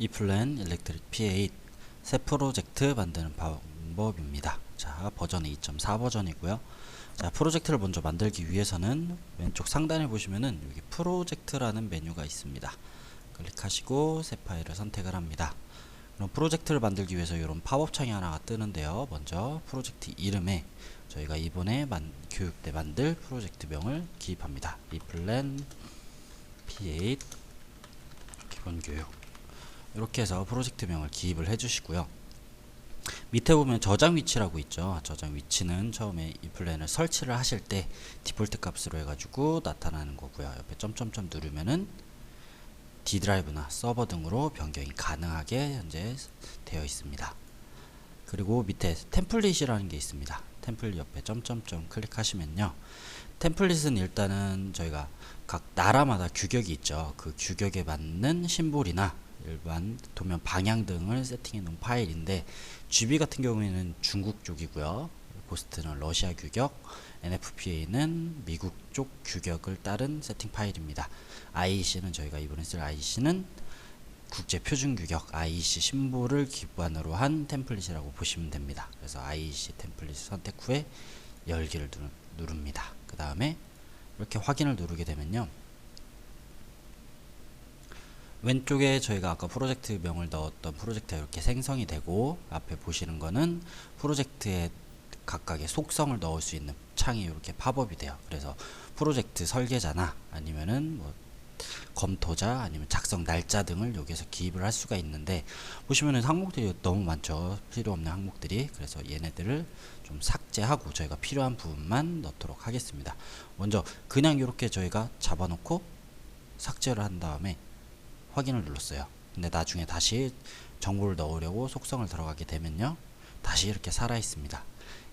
이플랜 일렉트릭 P8 새 프로젝트 만드는 방법입니다. 자, 버전은 2.4 버전이고요. 자, 프로젝트를 먼저 만들기 위해서는 왼쪽 상단에 보시면은 여기 프로젝트라는 메뉴가 있습니다. 클릭하시고 새 파일을 선택을 합니다. 그럼 프로젝트를 만들기 위해서 이런 팝업 창이 하나가 뜨는데요. 먼저 프로젝트 이름에 저희가 이번에 교육 때 만들 프로젝트명을 기입합니다. 이플랜 P8 기본교육, 이렇게 해서 프로젝트명을 기입을 해주시고요. 밑에 보면 저장 위치라고 있죠. 저장 위치는 처음에 이 플랜을 설치를 하실 때 디폴트 값으로 해가지고 나타나는 거고요. 옆에 점점점 누르면은 D 드라이브나 서버 등으로 변경이 가능하게 현재 되어 있습니다. 그리고 밑에 템플릿이라는 게 있습니다. 템플릿 옆에 점점점 클릭하시면요, 템플릿은 일단은 저희가 각 나라마다 규격이 있죠. 그 규격에 맞는 심볼이나 일반 도면 방향 등을 세팅해 놓은 파일인데, GB 같은 경우에는 중국 쪽이고요, 고스트는 러시아 규격, NFPA는 미국 쪽 규격을 따른 세팅 파일입니다. IEC는 저희가 이번에 쓸 IEC는 국제 표준 규격 IEC 심볼을 기반으로 한 템플릿이라고 보시면 됩니다. 그래서 IEC 템플릿 선택 후에 열기를 누릅니다. 그 다음에 이렇게 확인을 누르게 되면요, 왼쪽에 저희가 아까 프로젝트 명을 넣었던 프로젝트가 이렇게 생성이 되고, 앞에 보시는 거는 프로젝트의 각각의 속성을 넣을 수 있는 창이 이렇게 팝업이 돼요. 그래서 프로젝트 설계자나 아니면은 뭐 검토자 아니면 작성 날짜 등을 여기에서 기입을 할 수가 있는데, 보시면은 항목들이 너무 많죠. 필요 없는 항목들이. 그래서 얘네들을 좀 삭제하고 저희가 필요한 부분만 넣도록 하겠습니다. 먼저 그냥 이렇게 저희가 잡아놓고 삭제를 한 다음에 확인을 눌렀어요. 근데 나중에 다시 정보를 넣으려고 속성을 들어가게 되면요, 다시 이렇게 살아 있습니다.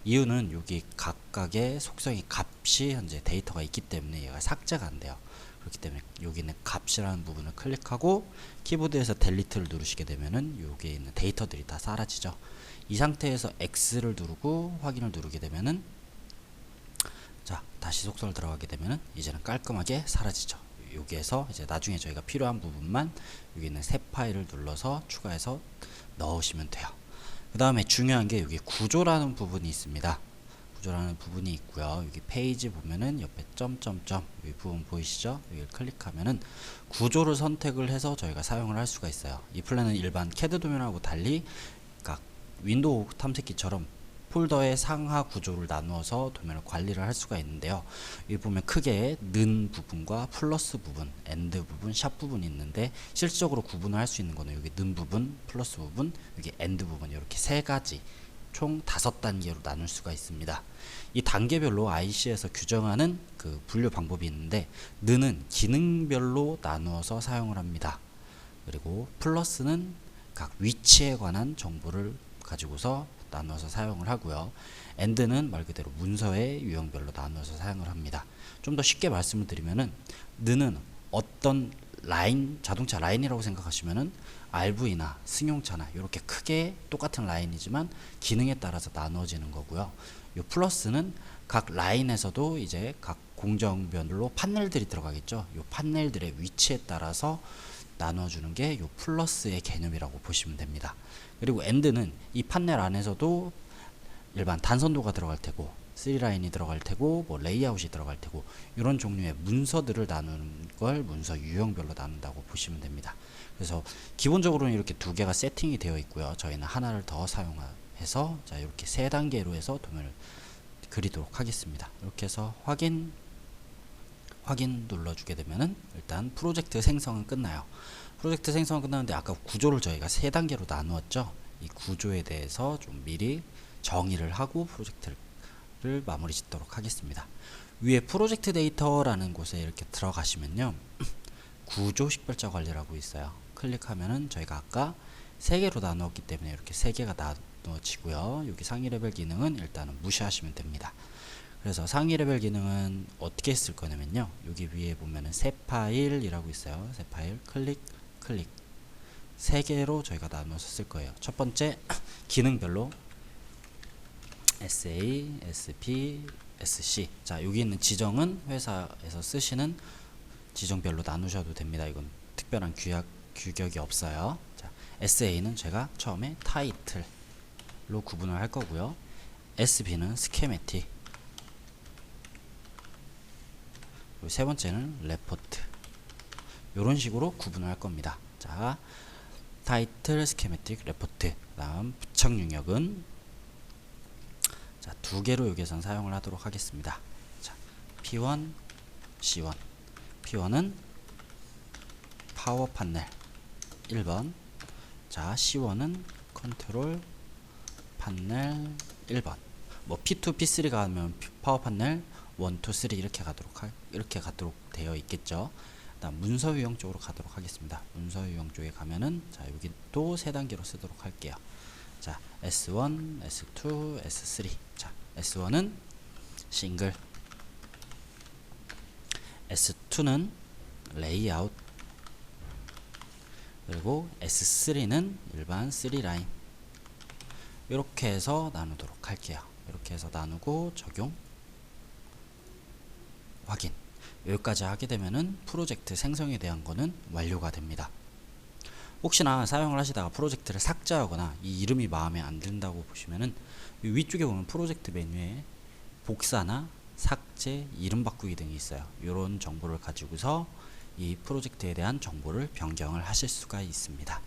이유는 여기 각각의 속성의 값이 현재 데이터가 있기 때문에 얘가 삭제가 안 돼요. 그렇기 때문에 여기는 값이라는 부분을 클릭하고 키보드에서 델리트를 누르시게 되면은 여기에 있는 데이터들이 다 사라지죠. 이 상태에서 X를 누르고 확인을 누르게 되면은, 자, 다시 속성을 들어가게 되면은 이제는 깔끔하게 사라지죠. 여기에서 이제 나중에 저희가 필요한 부분만 여기 있는 새 파일을 눌러서 추가해서 넣으시면 돼요. 그 다음에 중요한 게 여기 구조라는 부분이 있습니다. 구조라는 부분이 있고요. 여기 페이지 보면은 옆에 점점점 이 부분 보이시죠? 여기를 클릭하면은 구조를 선택을 해서 저희가 사용을 할 수가 있어요. 이 플랜은 일반 CAD 도면하고 달리 각 윈도우 탐색기처럼 폴더의 상하 구조를 나누어서 도면을 관리를 할 수가 있는데요. 여기 보면 크게 는 부분과 플러스 부분, 엔드 부분, 샵 부분이 있는데, 실질적으로 구분을 할 수 있는 거는 여기 는 부분, 플러스 부분, 여기 엔드 부분, 이렇게 세 가지 총 5단계로 나눌 수가 있습니다. 이 단계별로 IC에서 규정하는 그 분류 방법이 있는데, 는은 기능별로 나누어서 사용을 합니다. 그리고 플러스는 각 위치에 관한 정보를 가지고서 나누어서 사용을 하고요. 엔드는 말 그대로 문서의 유형별로 나누어서 사용을 합니다. 좀 더 쉽게 말씀을 드리면은, 는은 어떤 라인, 자동차 라인이라고 생각하시면은 RV나 승용차나 이렇게 크게 똑같은 라인이지만 기능에 따라서 나누어지는 거고요. 요 플러스는 각 라인에서도 이제 각 공정별로 판넬들이 들어가겠죠. 요 판넬들의 위치에 따라서 나눠주는 게 요 플러스의 개념이라고 보시면 됩니다. 그리고 엔드는 이 판넬 안에서도 일반 단선도가 들어갈 테고 3라인이 들어갈 테고 뭐 레이아웃이 들어갈 테고, 이런 종류의 문서들을 나누는 걸 문서 유형별로 나눈다고 보시면 됩니다. 그래서 기본적으로는 이렇게 두 개가 세팅이 되어 있고요. 저희는 하나를 더 사용해서 자, 이렇게 3단계로 해서 도면을 그리도록 하겠습니다. 이렇게 해서 확인 눌러주게 되면은 일단 프로젝트 생성은 끝나요. 프로젝트 생성은 끝나는데, 아까 구조를 저희가 3단계로 나누었죠. 이 구조에 대해서 좀 미리 정의를 하고 프로젝트를 마무리 짓도록 하겠습니다. 위에 프로젝트 데이터라는 곳에 이렇게 들어가시면요, 구조 식별자 관리라고 있어요. 클릭하면은 저희가 아까 3개로 나누었기 때문에 이렇게 3개가 나누어지고요. 여기 상위 레벨 기능은 일단은 무시하시면 됩니다. 그래서 상위 레벨 기능은 어떻게 쓸 거냐면요, 여기 위에 보면은 새 파일이라고 있어요. 새 파일 클릭 3개로 저희가 나눠서 쓸 거예요. 첫 번째 기능별로 SA, SP, SC. 자, 여기 있는 지정은 회사에서 쓰시는 지정별로 나누셔도 됩니다. 이건 특별한 규격이 없어요. 자, SA는 제가 처음에 타이틀로 구분을 할 거고요. SB는 스케매틱, 그리고 세 번째는 레포트. 이런 식으로 구분을 할 겁니다. 자, 타이틀, 스케매틱, 레포트. 다음 부착 능력은 자, 두 개로 여기선 사용을 하도록 하겠습니다. 자, P1, C1. P1은 파워 판넬 1번. 자, C1은 컨트롤 판넬 1번. 뭐 P2, P3 가면 파워 판넬 1, 2, 3 이렇게 가도록 되어 있겠죠. 다음 문서 유형 쪽으로 가도록 하겠습니다. 문서 유형 쪽에 가면은 자, 여기 또 세 단계로 쓰도록 할게요. 자, S1, S2, S3. 자, S1은 싱글, S2는 레이아웃, 그리고 S3는 일반 3라인. 이렇게 해서 나누도록 할게요. 이렇게 해서 나누고 적용, 확인. 여기까지 하게 되면은 프로젝트 생성에 대한 거는 완료가 됩니다. 혹시나 사용을 하시다가 프로젝트를 삭제하거나 이 이름이 마음에 안 든다고 보시면은 위쪽에 보면 프로젝트 메뉴에 복사나 삭제, 이름 바꾸기 등이 있어요. 이런 정보를 가지고서 이 프로젝트에 대한 정보를 변경을 하실 수가 있습니다.